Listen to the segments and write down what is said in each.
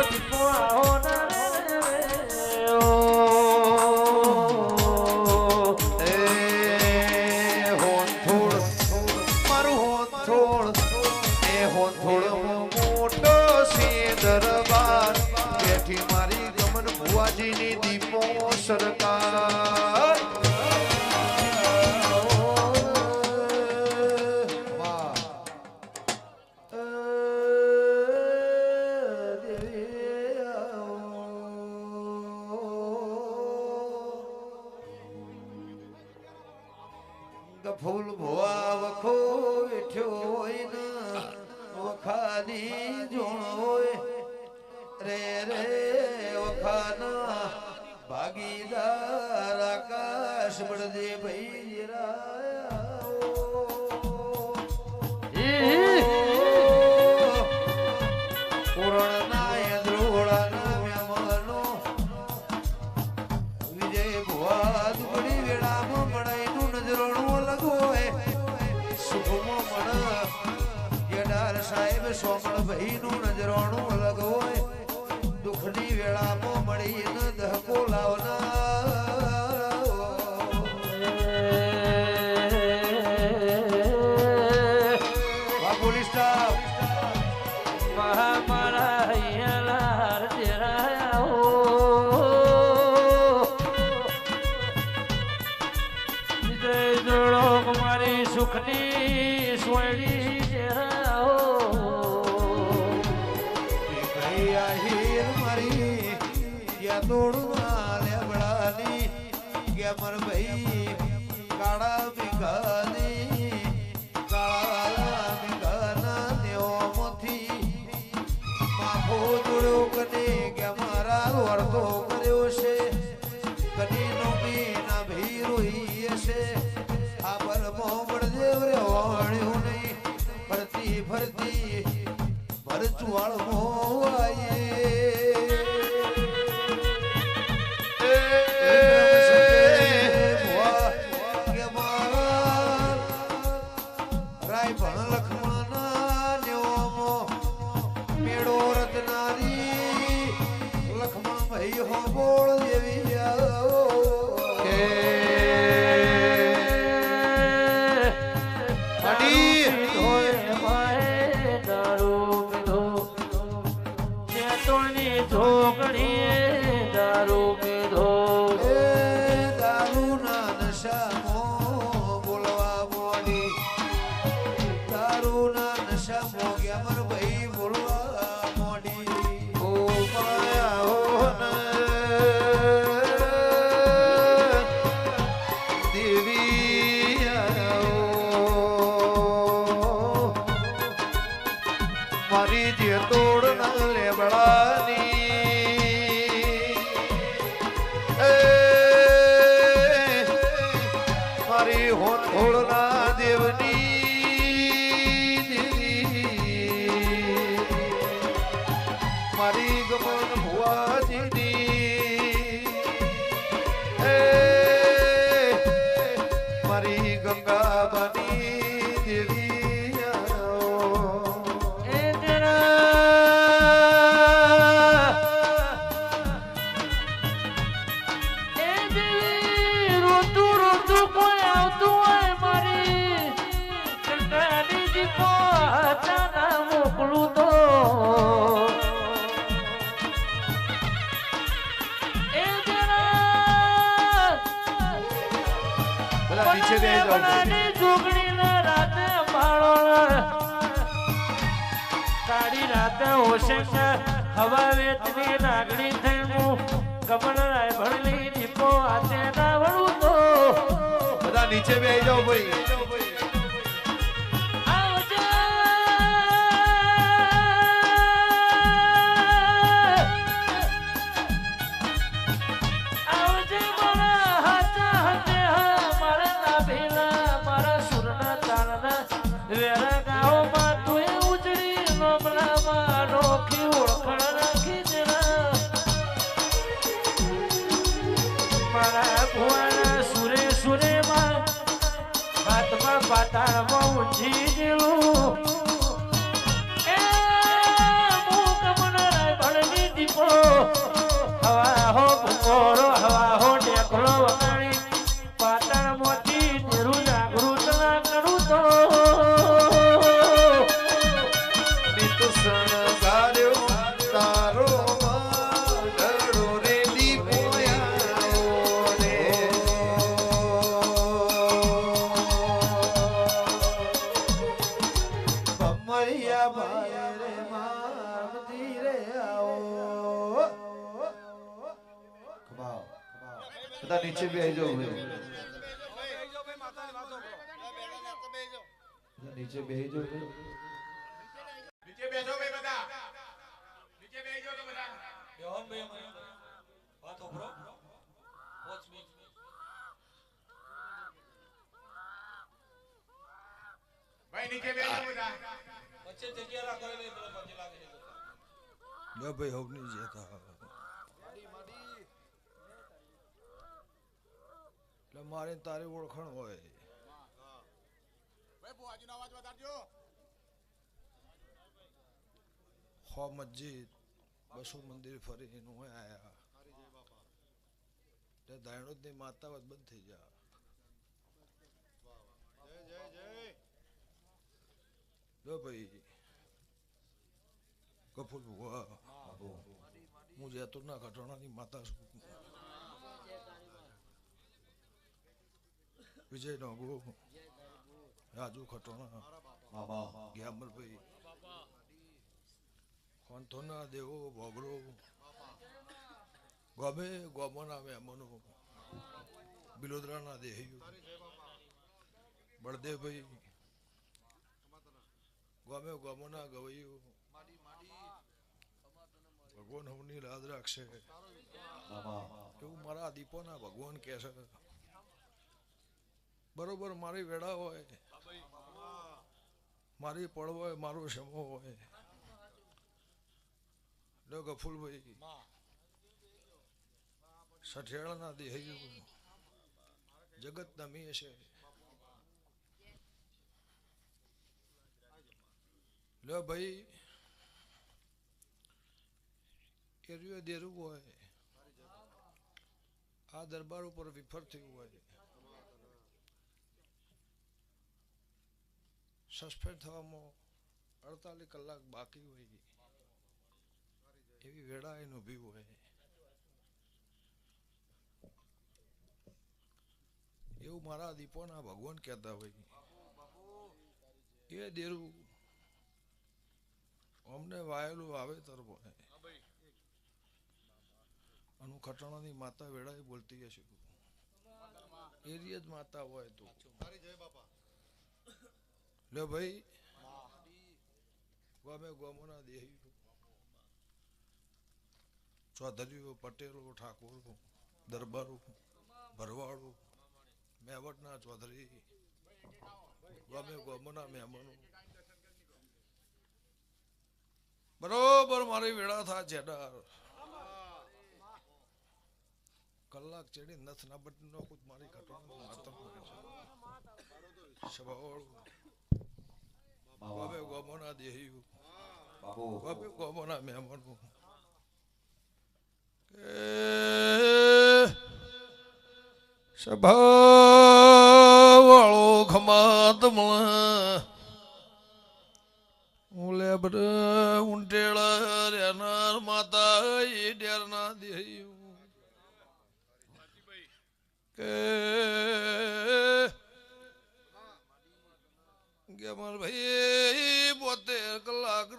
દીપો આવો ના દરબાર બેઠી મારી ગમન ભુવાજીની દીપો સરકાર ફૂલ ભુવા વખો બેઠ્યો હોય ને વખાની જોણ હોય રે રે વખાના ભાગીદાર આકાશ બળદે ભાઈ પૂર્ણનાય દ્રોળાના મેમનો વિજય ભુવા દુબળી વેળામાં મળાઈનું નજરોણું અલગ હોય સુખમાં મણ કેદાર સાહેબ સોમણ ભાઈ નું નજરોણું અલગ હોય દુઃખની વેળામાં મળીને દહકો લાવનાર પોલીસ સ્ટાફ મારી સુખની સોયડી મર ભાઈ કાળા ભીખાની કાળા ભીખાના દેવોમાંથી માફો જોડ્યો કને કે મારા વર્તો કર્યો છે કનીનો બીના ભી રોઈ હશે આ બરમો બળદેવ રે વાણ્યું નહીં ફરતી ફરતી ભરચુવાળ મોવાયે મારી જે તોડ ના લેબડાની મારી હોળ ના દેવની મારી ગમન ભુવાજીની મારી ગંગાબાની દેવી હવા વેચની નાગણી થયું કમળ રાય ભણલી દીપો હાથે ના વળું તો બધા નીચે બેસી જાઓ ભાઈ પાતાળમાં ઊંચી ગયેલું એ મૂક મનરાય ભણની બધા નીચે બેસી જાઓ ભાઈ. બધા નીચે બેસી જાઓ ભાઈ. નીચે બેસો ભાઈ બધા નીચે બેસજો તો બધા બેહોન ભાઈ અમારી વાત ઓપરો વોચ મી ભાઈ નીચે બેસજો બધા વચ્ચે જગ્યા રાખો એટલે પેલો પછી લાગે છે લે ભાઈ હવની જતા એટલે મારે તારી ઓળખાણ હોય ભાઈ બુઆજીનો અવાજ વધારજો હો મસ્જિદ બસો મંદિર ફરીને હું આયા એટલે દાયણોદની માતા વાત બંધ થઈ જા લો ભાઈ કપૂર ભુવા હું જેતોના ઘટણાની માતા છું વિજય નગો રાજુ ખટોણા ગ્યામરભાઈ ખોંથોના દેવો ભોગરો ગમે ગોમોના મહેમાનો બિલોદરાના દેહીઓ બળદેવભાઈ ગમે ગોમોના ગવૈયો ભગવાન હવની લાદ રાખશે એવું મારા દીપોના ભગવાન કહે છે બરોબર મારી વેળા હોય મારી પળ હોય મારો સમો હોય લો ગફુલભાઈ સઠિયાળાના દેહૈયું જગત નમી છે લો ભાઈ એરિયો દેરું હોય આ દરબાર ઉપર વિફર થયું હોય સસ્પેન્ડ થવામાં 48 કલાક બાકી હોય એવી વેળા એને ઊભી હોય એવું મારા દીપોના ભગવાન કહેતા હોય એ દેરું અમને વાયેલું વાવેતર હોય અનુ ખટણાની માતા વેળાએ બોલતી હશે એરિયા જ માતા હોય તો લે ભાઈ ગમે ગોમોના દેહી ચૌધરીઓ પટેલો ઠાકોરો દરબારો ભરવાડો મેવડના ચૌધરી ગમે ગોમોના મહેમાનો બરોબર મારી વેળા થાય જેડાર કલાક ચડી નથ ના બટન નો ખુદ મારી ઘટવાનું માતમ સભાવાળું ગમે ગોમોના દેહીઓ ગમે ગોમોના મહેમાનો સભાવાળો ખમાત મળે ઓલે બડ ઉંટેળા રેનાર માતા એ ડેરના દેહ્યું કે માર ભાઈ 72 કલાક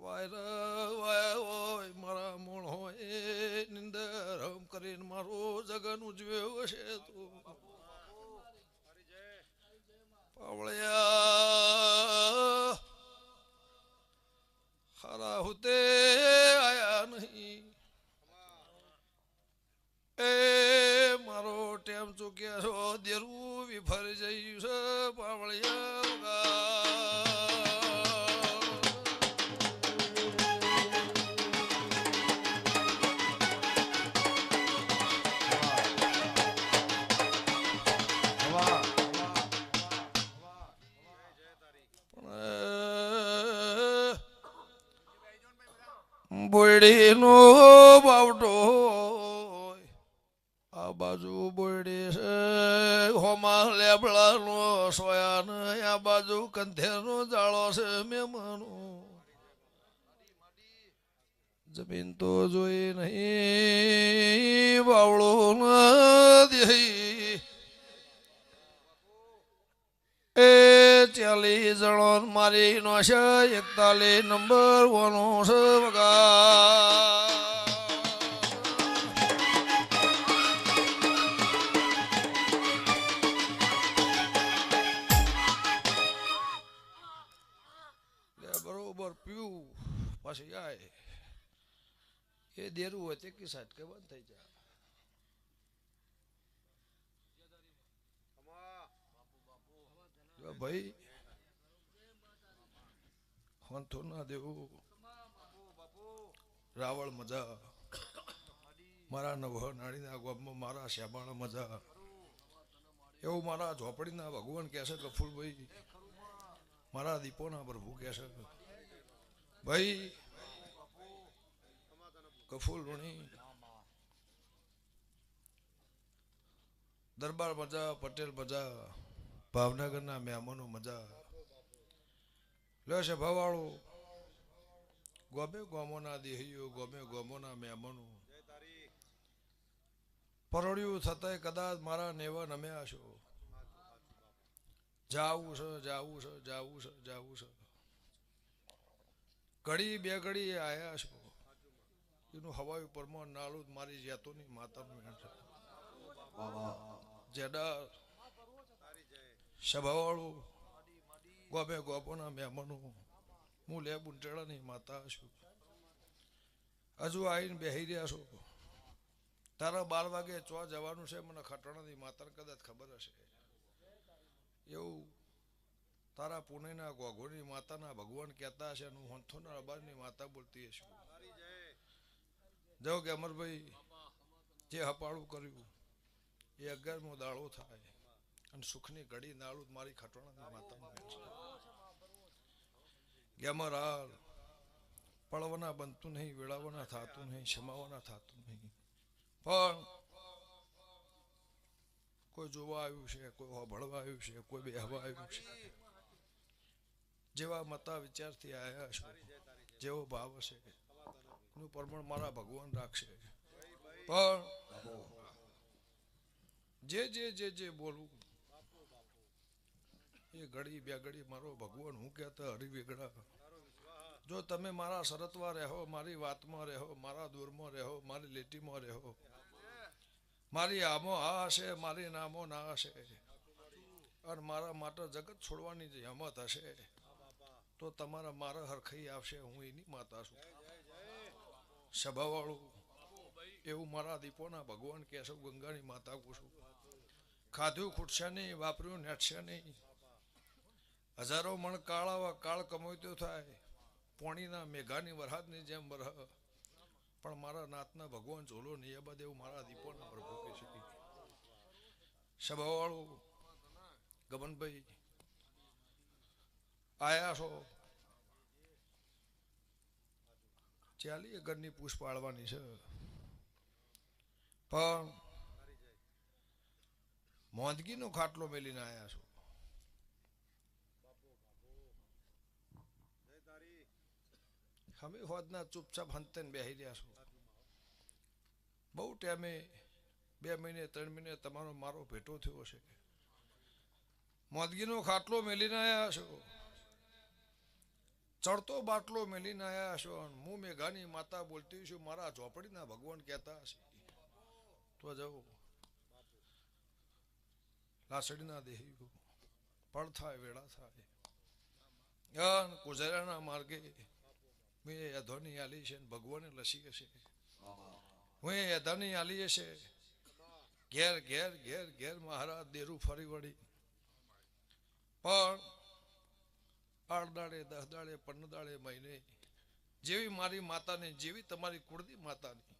વાય મારા મૂળ હોય નિંદર હમ કરીને મારો જગન ઉજવ્યો છે તો પાવળિયા ખરા હોતે આયા નહીં એ મારો ટેમ ચૂક્યા છો દેરું વિફરી જયું છે પાવળિયા બોયડીનો બાવટો આ બાજુ બોયડી છે હોમાં લેબડાનો સોયાન આ બાજુ કંધેરનો જાળો છે મહેમાનો જમીન તો જોઈ નહીં બાવળો નથી એ 40 જણો મારી નો છે 41 નંબર વનો છે વગા પછી આય એ દેરું હોય તે કી સાઈડ કે બંધ થઈ જાય જો ભાઈ હોંથો ના દેવું રાવળ મજા મારા નવ નાળીના ગામમાં મારા શ્યામાળા મજા એવું મારા ઝોપડીના ભગવાન કહે છે ગફુરભાઈ મારા દીપોના પ્રભુ કહે છે ભાઈ ગફુર ઋણી દરબાર મજા પટેલ મજા ભાવનગરના મહેમાનો મજા લે છે ભવાળું ગોમે ગોમોના દેહીઓ ગોમે ગોમોના મહેમાનો પરળ્યું થતાંય કદાચ મારા નેવા નમ્યા છો જાવું છે જાવું છે જાવું છે જાવું છે ઘડી બે ઘડી આયા છો એનું હવાયું પરમાણ નાલું મારી જેતોની માતાનું વેણ છે જેડા સભાવાળું ગોમે ગોપોના મહેમાનો હું લે બુંટેડાની માતા છું હજુ આવીને બેસી રહ્યા છો તારા 12 વાગે ચો જવાનું છે મને ખટણાની માતાને કદાચ ખબર હશે એવું તારા પુણેના ગોઘોની માતાના ભગવાન કહેતા હશે હું હોંથોના અબારની માતા બોલતી હશું જાઓ કે અમરભાઈ જે હપાળું કર્યું એ 11મો દાડો થાય અને સુખની ઘડી નાળું મારી ખટણાની માતાનું ગેમરાલ પડવાના બનતું નહીં વેળાવાના થતું નહીં ક્ષમાવાના થતું નહીં પણ કોઈ જોવા આવ્યું છે કોઈ હોભળવા આવ્યું છે કોઈ બેહવા આવ્યું છે જેવા મતા વિચારથી આવ્યા છો જેવો ભાવ હશે એનું પ્રમાણ મારા ભગવાન રાખશે પણ જે બોલવું એ ઘડી બે ઘડી મારો ભગવાન હું કહેતા હરિવેગડા જો તમે મારા શરતમાં રહો મારી વાતમાં રહો મારા દૂરમાં રહો મારી લીટીમાં રહો મારી આમો આ હશે મારી નામો ના હશે અને મારા માટે જગત છોડવાની જે હિંમત હશે તો તમારા મારા હરખાઈ આવશે હું એની માતા છું સભાવાળું એવું મારા દીપોના ભગવાન કેશવ ગંગાની માતા પૂછું ખાધું ખૂટશે નહીં વાપર્યું નેટશે નહીં હજારો મણ કાળ કમોતો થાય પોણીના મેઘાની વરસાદની જેમ બરહ પણ મારા નાતના ભગવાન ઝોલો નહીં એ બધે એવું મારા દીપોના પ્રભુ કહી શકી સભાવાળું ગમનભાઈ આયા છો ચાલી ઘરની પૂછ પાડવાની છે પણ મોંદગીનો ખાટલો મેલીને આયા છો અમે હોદના ચૂપચાપ હંતેને બેસી રહ્યા છો બહુ ટાઈમે 2 મહિને 3 મહિને તમારો મારો ભેટો થયો છે મોદગીનો ખાટલો મેલીને આવ્યા છો ચડતો બાટલો મેલીને આવ્યા છો હું મેઘાની માતા બોલતી છું મારા ઝોપડીના ભગવાન કહેતા હશે તો જાઓ લાસડીના દેહી પળ થાય વેળા થાય કુજરાના માર્ગે મેં યધોની આલી છે ભગવાને લસી હશે હું યધાની આલી હશે ઘેર ઘેર ઘેર ઘેર મહારાજ દેરું ફરી વળી પણ 8 દાડે 10 દાડે 15 દાડે મહિને જેવી મારી માતાની જેવી તમારી કુળદી માતાની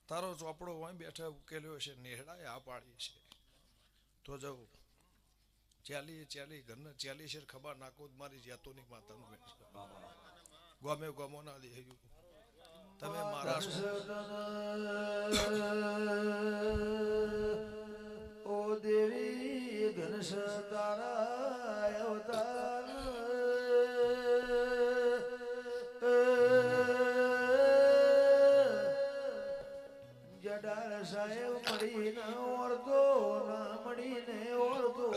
તારો ચોપડો વાંઈ બેઠા ઉકેલ્યો છે નેહડાએ આ પાડી છે તો જાઉં ચાલી ઘરના 40 શેર ખબર નાખો મારી જેતોની માતાનું બેઠ ગોમે ગોમોના દેહ્યું તમે મારા ઓ દેવી ઘનશ તારા અવતાર જડાર સાહેબ મળીને ઓળતો ના મળીને ઓળતો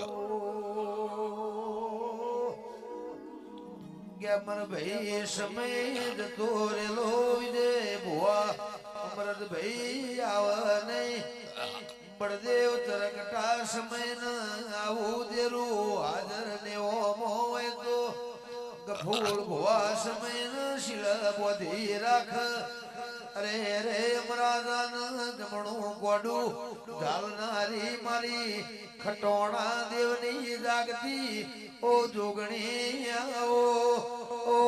ગેમર ભાઈ સમય જતો રેલો વિજય ભુવા અમરત ભાઈ આવ નહીં બળદેવ તરકટા સમય ન આવું દેરું હાજર ને ઓમો હોય તો કફૂળ ભવા સમય શીલ બોધી રાખ અરે રે અમરાજાન જમણું ગોડું ઝાલનારી મારી ખટોણા દેવની જાગતી ઓ જોગણી આવો ઓ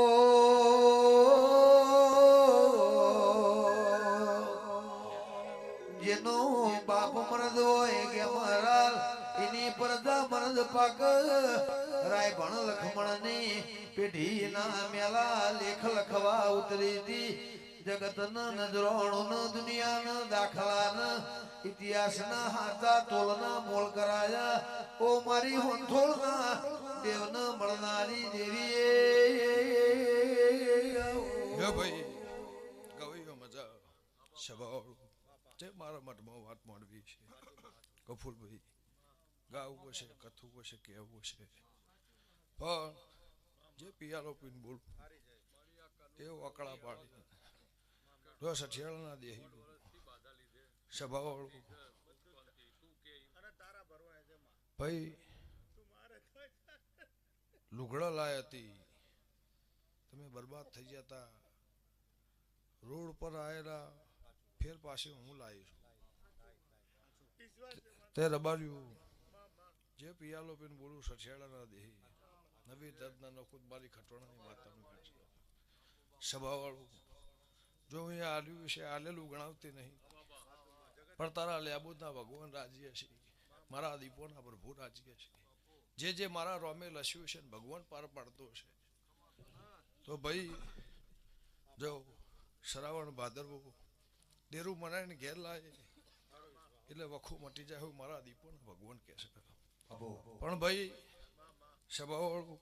જેનો બાપ મરદ હોય કે મરાલ એની પરદા મરદ પાક રાય ભણ લખમણ ની પેઢી ના મેલા લેખ લખવા ઉતરી હતી જગત નજરોણ દુનિયા દાખલા ઇતિહાસ ના હાથા તોલના મોલ કરાયા ઓ મારી હોંથોળ ના દેવ ન મળનારી દેવી ભાઈ ગવૈયો મજા સ્વભાવ જે મારા મઠમાં વાત માંડવી છે કફૂલભાઈ ગાવું હશે કથવું હશે કહેવું હશે પણ જે પિયાલો પીને બોલ એ વકડા પાડી રસ અઠિયાળના દેહી સ્વભાવવાળું ભાઈ લુગડા લાય હતી તમે બરબાદ થઈ જતા રોડ પર આવેલા ફેર પાછી હું લાવીશ તે રબાર્યું જે પિયાલો પીને બોલું સઠિયાળાના દેહી નવી દર્દના નખુદ મારી ખટોણાની માતાનું સ્વભાવવાળું જો અહીંયા આલ્યું છે આલેલું ગણાવતી નહીં પણ તારા લેબુદના ભગવાન રાજી હશે મારા દીપોના પ્રભુ રાજી હશે જે મારા રોમે લસ્યું છે ભગવાન પાર પાડતો હશે તો ભાઈ જો શ્રાવણ ભાદરવો દેરું મનાઈને ઘેર લાવે એટલે વખું મટી જાય એવું મારા દીપોના ભગવાન કહે છે પણ ભાઈ સ્વભાવવાળું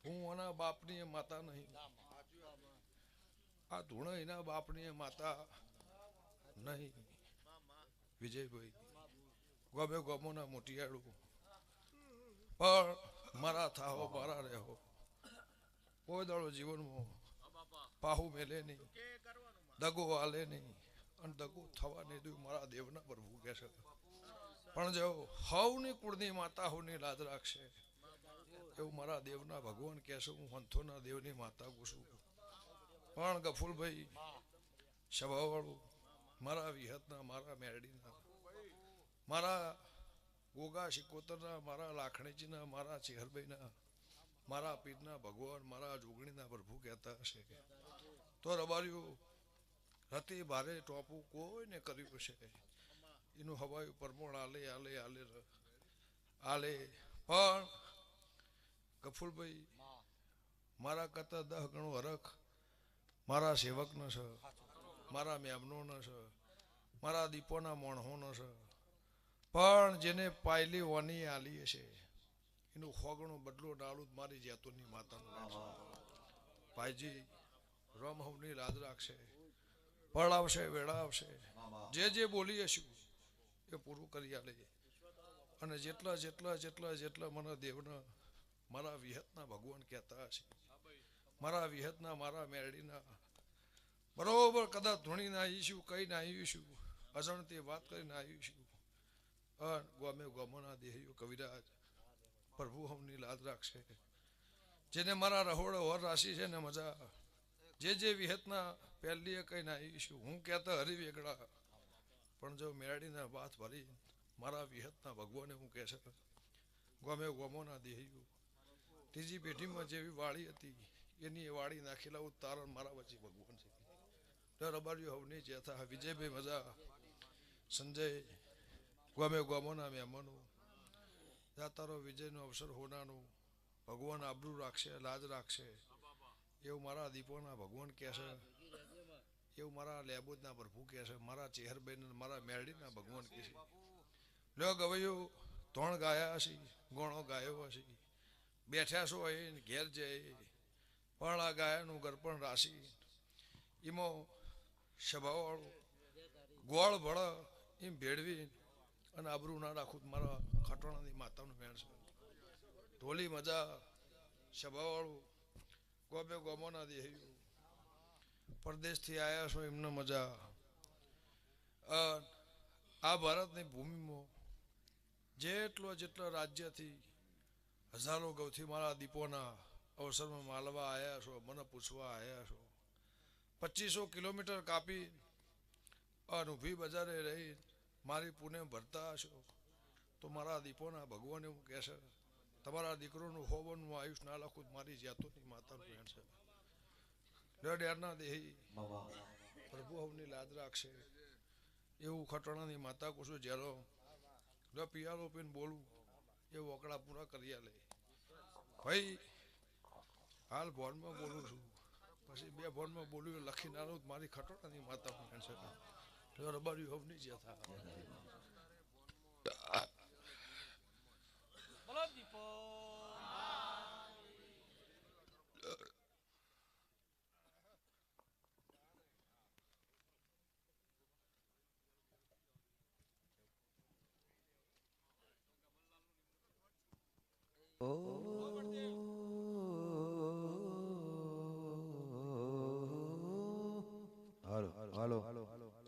હું આના બાપની માતા નહીં આ ધૂણા એના બાપની માતા નહીં વિજયભાઈ ગમે ગમોના મોટિયાળું પણ મારા થાહો મારા રહેવો કોઈ દાડો જીવનમાં પાહુ મેલે નહીં દગો હાલે નહીં અને દગો થવા નહીં દઉં મારા દેવના પ્રભુ કહે છે પણ જો હવની કુળની માતા હોની લાજ રાખશે એવું મારા દેવના ભગવાન કહેશે હું હંથોના દેવની માતા પૂછું પણ ગફુલભાઈ સ્વભાવવાળું મારા વિહતના મારા મેરડીના મારા ગોગા શિકોતરના મારા લાખણીજીના મારા ચેહરભાઈના મારા પીરના ભગવાન મારા જોગણીના પ્રભુ કહેતા હશે તો રબાર્યું રતી ભારે ટોપું કોઈને કર્યું છે એનું હવાયું પરમોણ આલે આલે આલે આલે પણ ગફુલભાઈ મારા કરતા 10 ગણું હરખ મારા સેવકનો છે મારા મેમનોનો છે મારા દીપોના મોણહોનો છે પણ જેને પાયલી વાની આલી હશે એનું ખોગણું બદલો ડાળું મારી જેતોની માતાનું ભાઈજી રમહવની લાજ રાખશે પળ આવશે વેળા આવશે જે બોલી હશું એ પૂરું કરી આલે અને જેટલા મને દેવના મારા વિહતના ભગવાન કહેતા હશે મારા વિહતના મારા મેરડીના બરોબર કદાચ ધૂણીને આવીશું કહીને આવીશું અજણતી વાત કરીને આવીશું ગમે ગમોના દેહીઓ કવિરાજ પ્રભુ હમની લાજ રાખશે જેને મારા રહોડે હોર રાશિ છે ને મજા જે વિહતના પહેલીએ કહીને આવીશું હું કહેતા હરી વેગડા પણ જો મેરડીના વાત ભરી મારા વિહતના ભગવાને હું કહે છે ગમે ગમોના દેહીઓ ત્રીજી પેઢીમાં જેવી વાળી હતી એની વાળી નાખેલા તારણ મારા વચ્ચે ભગવાન છે રબારીઓ હવની જેથા વિજયભાઈ મજા સંજય ગમે ગમોના મહેમાનો જાતારો વિજયનો અવસર હોનાનું ભગવાન આબરૂ રાખશે લાજ રાખશે એવું મારા દીપોના ભગવાન કહેશે એવું મારા લેબોદના પ્રભુ કહેશે મારા ચેહરભાઈ મારા મેરડીના ભગવાન કહેશે લ્યો ગવૈયો ત્રણ ગાયા હશે ગોણો ગાયો હશે બેઠ્યા છો એ ઘેર જાય પણ આ ગાયાનું ગરપણ રાશિ એમાં સ્વભાવવાળું ગોળ ભળ એમ ભેળવી અને આબરૂ ના રાખું મારા ખટોણાની માતાનું મેળ છે ઢોલી મજા સ્વભાવવાળું ગોબે ગોમોના દેહ્યું પરદેશથી આવ્યા છો એમને મજા આ ભારતની ભૂમિમાં જેટલા રાજ્યથી હજારો ગૌથી મારા દીપોના અવસરમાં માલવા આવ્યા છો, મને પૂછવા આવ્યા છો. 2500 કિલોમીટર કાપી અને ઊભી બજારે રહી મારી પુણે ભરતા હશો તો મારા દીપોના ભગવાન એવું કહેશે તમારા દીકરોનું હોવાનું આયુષ ના લખું મારી જાતોની માતાનું ભેણ છે. ડેરના દેહી પ્રભુ હવની લાજ રાખશે એવું ખટણાની માતા કુશું જ્યારે પિયાલો પીને બોલું એ વકડા પૂરા કરી લે. ભાઈ હાલ ભોનમાં બોલું છું, પછી 2 ભોનમાં બોલ્યું લખી નાનું મારી ખટોળાની માતા ભેણ છે. રબારી હવની જ્યાં બોલો દીપો હાલો હાલો હાલો